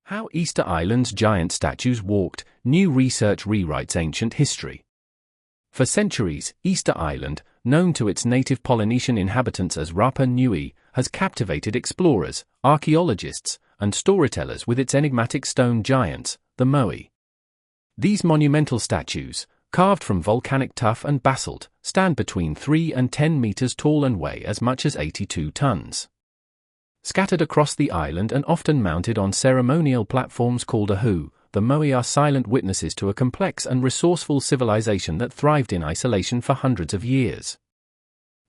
How Easter Island's giant statues walked, new research rewrites ancient history. For centuries, Easter Island, known to its native Polynesian inhabitants as Rapa Nui, has captivated explorers, archaeologists, and storytellers with its enigmatic stone giants, the Moai. These monumental statues, carved from volcanic tuff and basalt, stand between 3 and 10 meters tall and weigh as much as 82 tons. Scattered across the island and often mounted on ceremonial platforms called ahu, the Moai are silent witnesses to a complex and resourceful civilization that thrived in isolation for hundreds of years.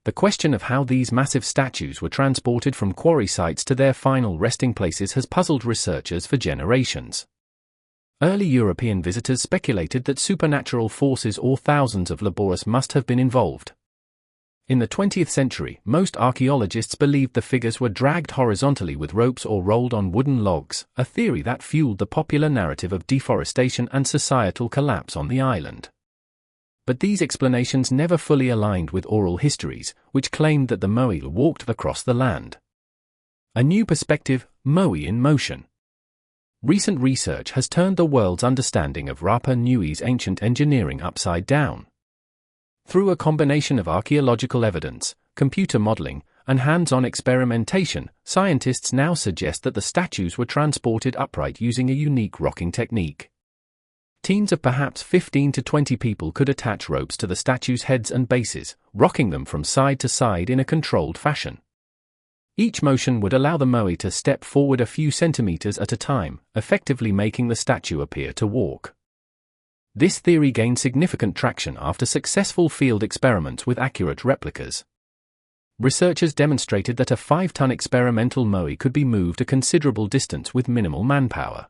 The question of how these massive statues were transported from quarry sites to their final resting places has puzzled researchers for generations. Early European visitors speculated that supernatural forces or thousands of labours must have been involved. In the 20th century, most archaeologists believed the figures were dragged horizontally with ropes or rolled on wooden logs, a theory that fueled the popular narrative of deforestation and societal collapse on the island. But these explanations never fully aligned with oral histories, which claimed that the Moai walked across the land. A new perspective, Moai in motion. Recent research has turned the world's understanding of Rapa Nui's ancient engineering upside down. Through a combination of archaeological evidence, computer modeling, and hands-on experimentation, scientists now suggest that the statues were transported upright using a unique rocking technique. Teams of perhaps 15 to 20 people could attach ropes to the statues' heads and bases, rocking them from side to side in a controlled fashion. Each motion would allow the Moai to step forward a few centimeters at a time, effectively making the statue appear to walk. This theory gained significant traction after successful field experiments with accurate replicas. Researchers demonstrated that a 5-ton experimental Moai could be moved a considerable distance with minimal manpower.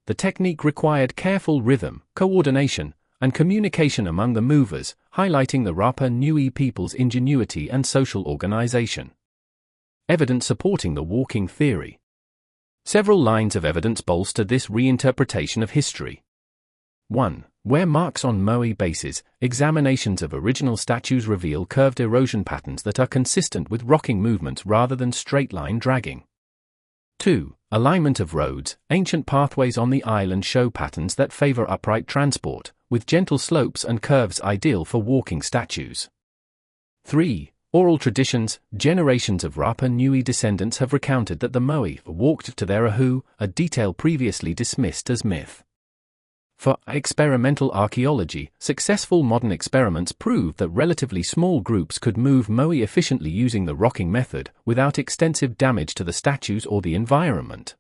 The technique required careful rhythm, coordination, and communication among the movers, highlighting the Rapa Nui people's ingenuity and social organization. Evidence supporting the walking theory. Several lines of evidence bolster this reinterpretation of history. 1. Where marks on Moai bases, examinations of original statues reveal curved erosion patterns that are consistent with rocking movements rather than straight-line dragging. 2. Alignment of roads, ancient pathways on the island show patterns that favor upright transport, with gentle slopes and curves ideal for walking statues. 3. Oral traditions, generations of Rapa Nui descendants have recounted that the Moai walked to their ahu, a detail previously dismissed as myth. For experimental archaeology, successful modern experiments prove that relatively small groups could move Moai efficiently using the rocking method, without extensive damage to the statues or the environment.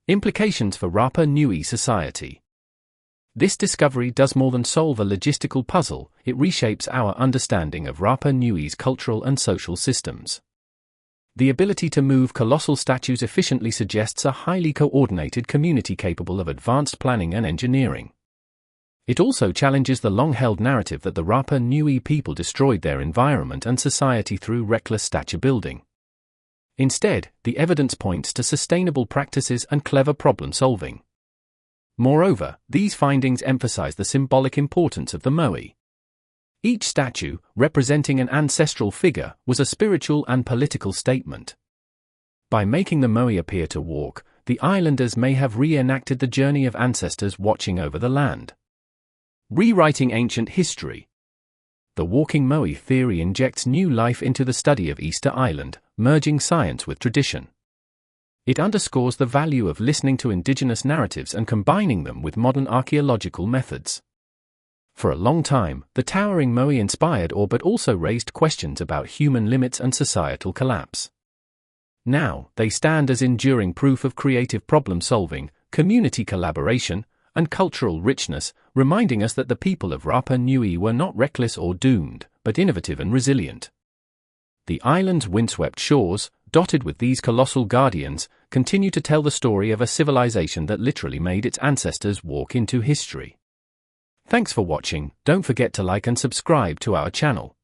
Implications for Rapa Nui society. This discovery does more than solve a logistical puzzle, it reshapes our understanding of Rapa Nui's cultural and social systems. The ability to move colossal statues efficiently suggests a highly coordinated community capable of advanced planning and engineering. It also challenges the long-held narrative that the Rapa Nui people destroyed their environment and society through reckless statue building. Instead, the evidence points to sustainable practices and clever problem-solving. Moreover, these findings emphasize the symbolic importance of the Moai. Each statue, representing an ancestral figure, was a spiritual and political statement. By making the Moai appear to walk, the islanders may have reenacted the journey of ancestors watching over the land. Rewriting ancient history. The walking Moai theory injects new life into the study of Easter Island, merging science with tradition. It underscores the value of listening to indigenous narratives and combining them with modern archaeological methods. For a long time, the towering Moai inspired awe but also raised questions about human limits and societal collapse. Now, they stand as enduring proof of creative problem-solving, community collaboration, and cultural richness, reminding us that the people of Rapa Nui were not reckless or doomed, but innovative and resilient. The island's windswept shores, dotted with these colossal guardians, continue to tell the story of a civilization that literally made its ancestors walk into history. Thanks for watching. Don't forget to like and subscribe to our channel.